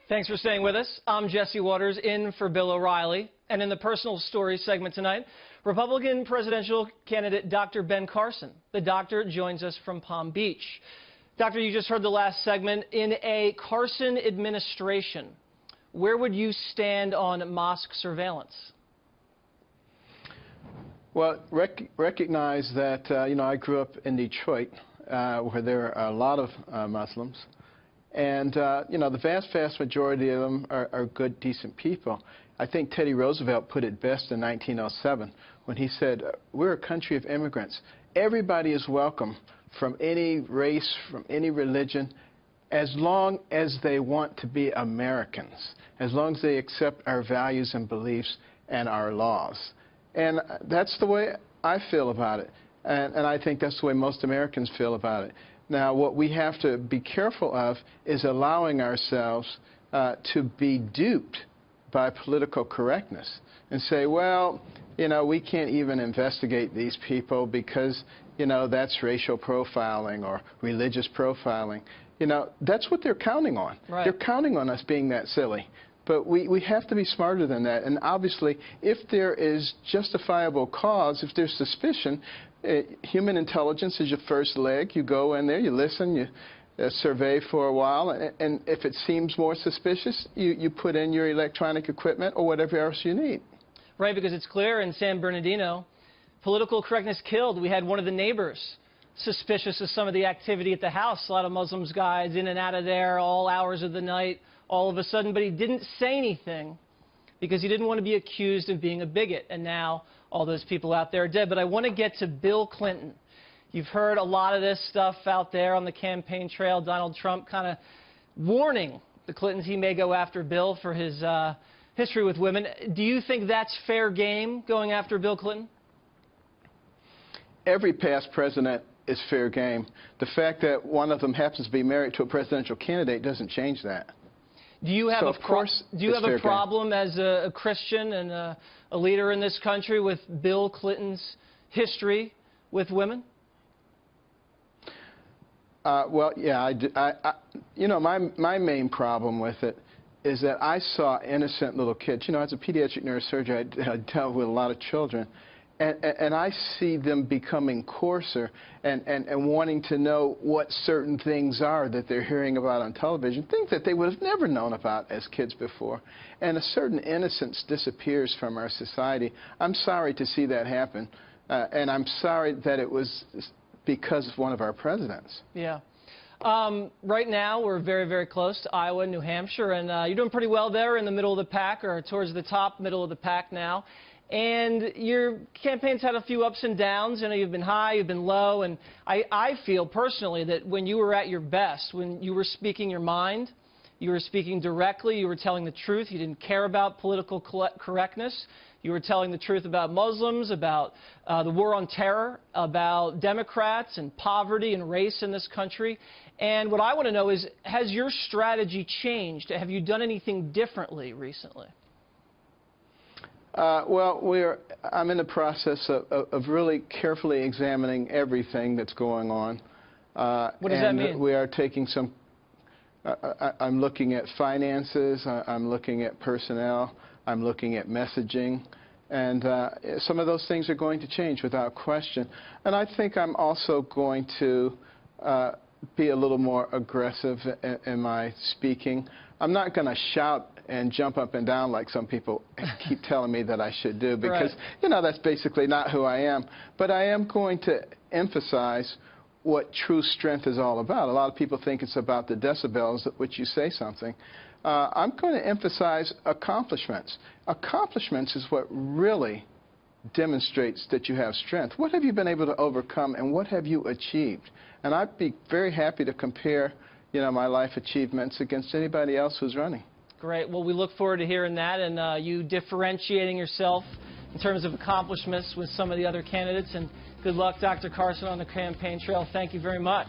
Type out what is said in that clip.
Thanks for staying with us. I'm Jesse Waters in for Bill Oreilly. And in the personal story segment tonight, Republican presidential candidate Dr. Ben Carson. The doctor joins us from Palm Beach. Doctor, you just heard the last segment. In a Carson administration, where would you stand on mosque surveillance? Well, recognize that, I grew up in Detroit, where there are a lot of Muslims. And, the vast majority of them are good, decent people. I think Teddy Roosevelt put it best in 1907 when he said, we're a country of immigrants. Everybody is welcome from any race, from any religion, as long as they want to be Americans, as long as they accept our values and beliefs and our laws. And that's the way I feel about it. And I think that's the way most Americans feel about it. Now, what we have to be careful of is allowing ourselves to be duped by political correctness and say, well, we can't even investigate these people because, that's racial profiling or religious profiling. That's what they're counting on. Right. They're counting on us being that silly. But we have to be smarter than that. And obviously, if there is justifiable cause, if there's suspicion, human intelligence is your first leg. You go in there, you listen, you survey for a while, and if it seems more suspicious, you put in your electronic equipment or whatever else you need. Right, because it's clear in San Bernardino, political correctness killed. We had one of the neighbors suspicious of some of the activity at the house. A lot of Muslims guys in and out of there all hours of the night, all of a sudden, but he didn't say anything because he didn't want to be accused of being a bigot. And now all those people out there are dead. But I want to get to Bill Clinton. You've heard a lot of this stuff out there on the campaign trail. Donald Trump kind of warning the Clintons he may go after Bill for his history with women. Do you think that's fair game, going after Bill Clinton? Every past president is fair game. The fact that one of them happens to be married to a presidential candidate doesn't change that. Do you have a problem as a Christian and a leader in this country with Bill Clinton's history with women? Well, yeah, my main problem with it is that I saw innocent little kids. As a pediatric neurosurgeon, I dealt with a lot of children. And I see them becoming coarser and wanting to know what certain things are that they're hearing about on television, things that they would have never known about as kids before. And a certain innocence disappears from our society. I'm sorry to see that happen, and I'm sorry that it was because of one of our presidents. Yeah. Right now, we're very, very close to Iowa and New Hampshire, and you're doing pretty well there in the middle of the pack, or towards the top middle of the pack now. And your campaign's had a few ups and downs. You've been high, you've been low, and I feel personally that when you were at your best, when you were speaking your mind, you were speaking directly, you were telling the truth, you didn't care about political correctness, you were telling the truth about Muslims, about the war on terror, about Democrats and poverty and race in this country. And what I want to know is, has your strategy changed? Have you done anything differently recently? Well, I'm in the process of really carefully examining everything that's going on. What does that mean? We are taking some, I'm looking at finances, I'm looking at personnel, I'm looking at messaging, and some of those things are going to change without question. And I think I'm also going to be a little more aggressive in my speaking. I'm not going to shout and jump up and down like some people keep telling me that I should do, because, right, that's basically not who I am. But I am going to emphasize what true strength is all about. A lot of people think it's about the decibels at which you say something. I'm going to emphasize accomplishments. Accomplishments is what really demonstrates that you have strength. What have you been able to overcome, and what have you achieved? And I'd be very happy to compare, my life achievements against anybody else who's running. Great. Well, we look forward to hearing that, and you differentiating yourself in terms of accomplishments with some of the other candidates. And good luck, Dr. Carson, on the campaign trail. Thank you very much.